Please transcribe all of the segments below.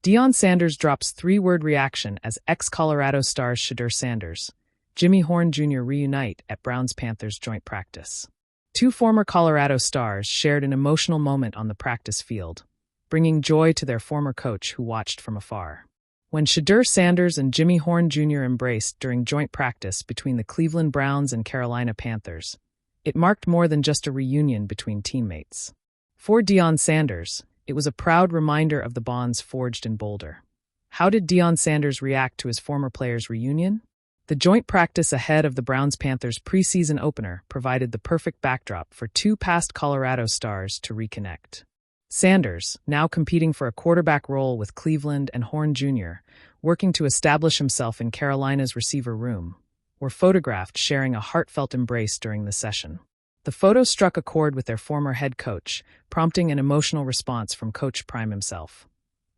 Deion Sanders drops three-word reaction as ex-Colorado stars Shedeur Sanders, Jimmy Horn Jr. reunite at Browns-Panthers joint practice. Two former Colorado stars shared an emotional moment on the practice field, bringing joy to their former coach who watched from afar. When Shedeur Sanders and Jimmy Horn Jr. embraced during joint practice between the Cleveland Browns and Carolina Panthers, it marked more than just a reunion between teammates. For Deion Sanders, it was a proud reminder of the bonds forged in Boulder. How did Deion Sanders react to his former players' reunion? The joint practice ahead of the Browns-Panthers preseason opener provided the perfect backdrop for two past Colorado stars to reconnect. Sanders, now competing for a quarterback role with Cleveland, and Horn Jr., working to establish himself in Carolina's receiver room, were photographed sharing a heartfelt embrace during the session. The photo struck a chord with their former head coach, prompting an emotional response from Coach Prime himself.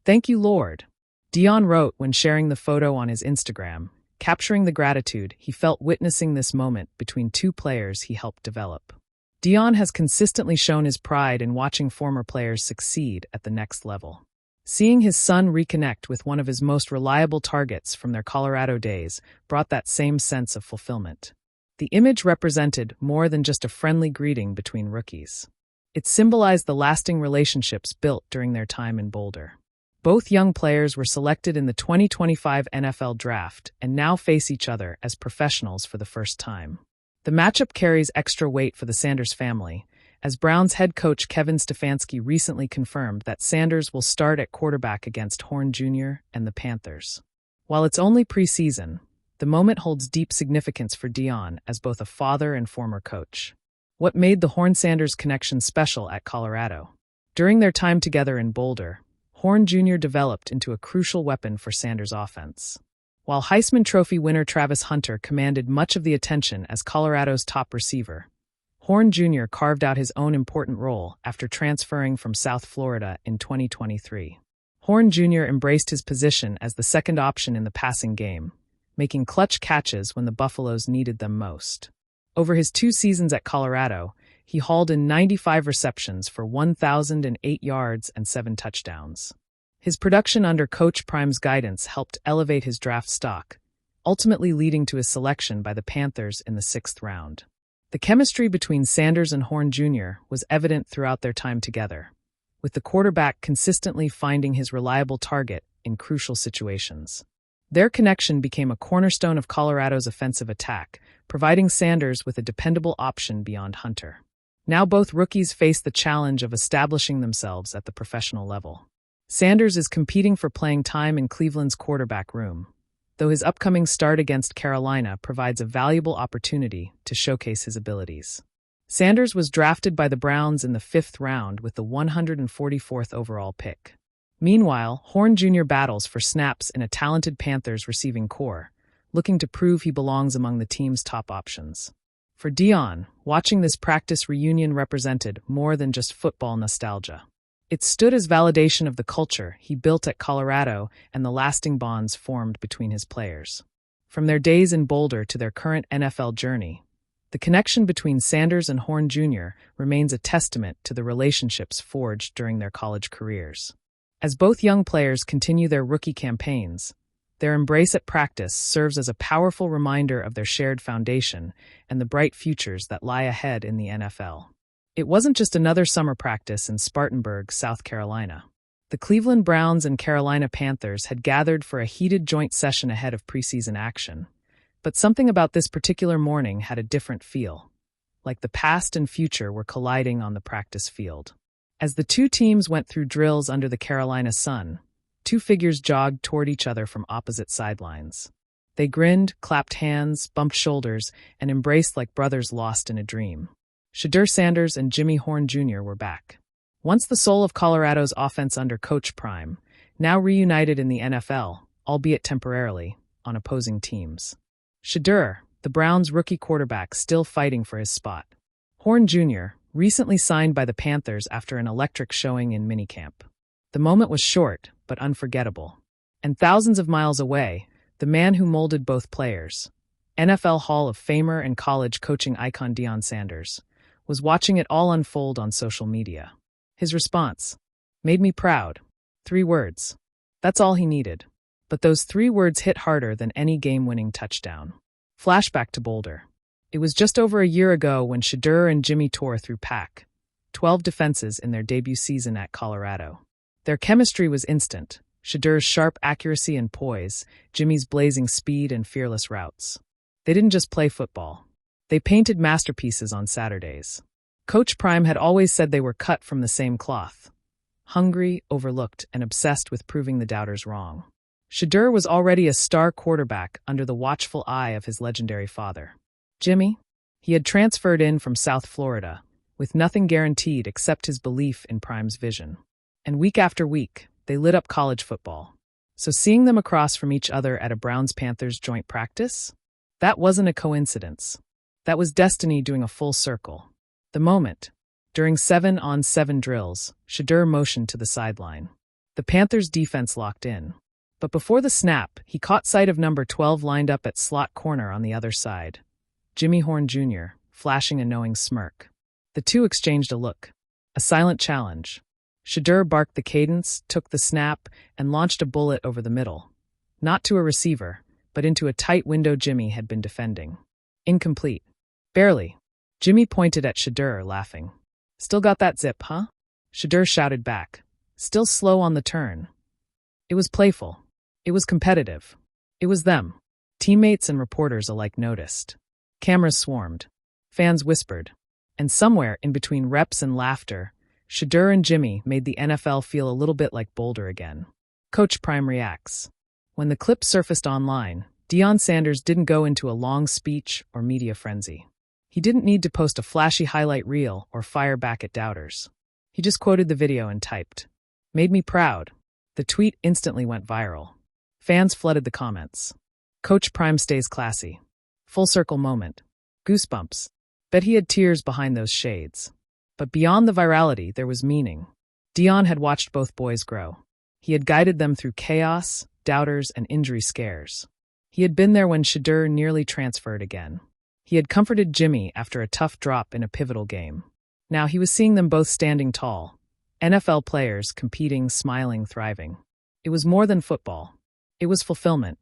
"Thank you, Lord," Deion wrote when sharing the photo on his Instagram, capturing the gratitude he felt witnessing this moment between two players he helped develop. Deion has consistently shown his pride in watching former players succeed at the next level. Seeing his son reconnect with one of his most reliable targets from their Colorado days brought that same sense of fulfillment. The image represented more than just a friendly greeting between rookies. It symbolized the lasting relationships built during their time in Boulder. Both young players were selected in the 2025 NFL Draft and now face each other as professionals for the first time. The matchup carries extra weight for the Sanders family, as Browns head coach Kevin Stefanski recently confirmed that Sanders will start at quarterback against Horn Jr. and the Panthers. While it's only preseason, the moment holds deep significance for Deion as both a father and former coach. What made the Horn-Sanders connection special at Colorado? During their time together in Boulder, Horn Jr. developed into a crucial weapon for Sanders' offense. While Heisman Trophy winner Travis Hunter commanded much of the attention as Colorado's top receiver, Horn Jr. carved out his own important role after transferring from South Florida in 2023. Horn Jr. embraced his position as the second option in the passing game, making clutch catches when the Buffaloes needed them most. Over his 2 seasons at Colorado, he hauled in 95 receptions for 1,008 yards and 7 touchdowns. His production under Coach Prime's guidance helped elevate his draft stock, ultimately leading to his selection by the Panthers in the 6th round. The chemistry between Sanders and Horn Jr. was evident throughout their time together, with the quarterback consistently finding his reliable target in crucial situations. Their connection became a cornerstone of Colorado's offensive attack, providing Sanders with a dependable option beyond Hunter. Now both rookies face the challenge of establishing themselves at the professional level. Sanders is competing for playing time in Cleveland's quarterback room, though his upcoming start against Carolina provides a valuable opportunity to showcase his abilities. Sanders was drafted by the Browns in the 5th round with the 144th overall pick. Meanwhile, Horn Jr. battles for snaps in a talented Panthers receiving core, looking to prove he belongs among the team's top options. For Deion, watching this practice reunion represented more than just football nostalgia. It stood as validation of the culture he built at Colorado and the lasting bonds formed between his players. From their days in Boulder to their current NFL journey, the connection between Sanders and Horn Jr. remains a testament to the relationships forged during their college careers. As both young players continue their rookie campaigns, their embrace at practice serves as a powerful reminder of their shared foundation and the bright futures that lie ahead in the NFL. It wasn't just another summer practice in Spartanburg, South Carolina. The Cleveland Browns and Carolina Panthers had gathered for a heated joint session ahead of preseason action. But something about this particular morning had a different feel, like the past and future were colliding on the practice field. As the two teams went through drills under the Carolina sun, two figures jogged toward each other from opposite sidelines. They grinned, clapped hands, bumped shoulders, and embraced like brothers lost in a dream. Shedeur Sanders and Jimmy Horn Jr. were back. Once the soul of Colorado's offense under Coach Prime, now reunited in the NFL, albeit temporarily, on opposing teams. Shedeur, the Browns' rookie quarterback, still fighting for his spot. Horn Jr., recently signed by the Panthers after an electric showing in minicamp. The moment was short, but unforgettable. And thousands of miles away, the man who molded both players, NFL Hall of Famer and college coaching icon Deion Sanders, was watching it all unfold on social media. His response, "Made me proud." 3 words. That's all he needed. But those 3 words hit harder than any game-winning touchdown. Flashback to Boulder. It was just over a year ago when Shedeur and Jimmy tore through pack 12 defenses in their debut season at Colorado. Their chemistry was instant. Shedeur's sharp accuracy and poise, Jimmy's blazing speed and fearless routes. They didn't just play football. They painted masterpieces on Saturdays. Coach Prime had always said they were cut from the same cloth. Hungry, overlooked, and obsessed with proving the doubters wrong. Shedeur was already a star quarterback under the watchful eye of his legendary father. Jimmy? He had transferred in from South Florida, with nothing guaranteed except his belief in Prime's vision. And week after week, they lit up college football. So seeing them across from each other at a Browns-Panthers joint practice? That wasn't a coincidence. That was destiny doing a full circle. The moment. During 7-on-7 drills, Shedeur motioned to the sideline. The Panthers' defense locked in. But before the snap, he caught sight of number 12 lined up at slot corner on the other side. Jimmy Horn Jr., flashing a knowing smirk. The two exchanged a look. A silent challenge. Shedeur barked the cadence, took the snap, and launched a bullet over the middle. Not to a receiver, but into a tight window Jimmy had been defending. Incomplete. Barely. Jimmy pointed at Shedeur, laughing. Still got that zip, huh? Shedeur shouted back. Still slow on the turn. It was playful. It was competitive. It was them. Teammates and reporters alike noticed. Cameras swarmed. Fans whispered. And somewhere in between reps and laughter, Shedeur and Jimmy made the NFL feel a little bit like Boulder again. Coach Prime reacts. When the clip surfaced online, Deion Sanders didn't go into a long speech or media frenzy. He didn't need to post a flashy highlight reel or fire back at doubters. He just quoted the video and typed, "Made me proud." The tweet instantly went viral. Fans flooded the comments. Coach Prime stays classy. Full circle moment. Goosebumps. Bet he had tears behind those shades. But beyond the virality, there was meaning. Deion had watched both boys grow. He had guided them through chaos, doubters, and injury scares. He had been there when Shedeur nearly transferred again. He had comforted Jimmy after a tough drop in a pivotal game. Now he was seeing them both standing tall. NFL players, competing, smiling, thriving. It was more than football. It was fulfillment.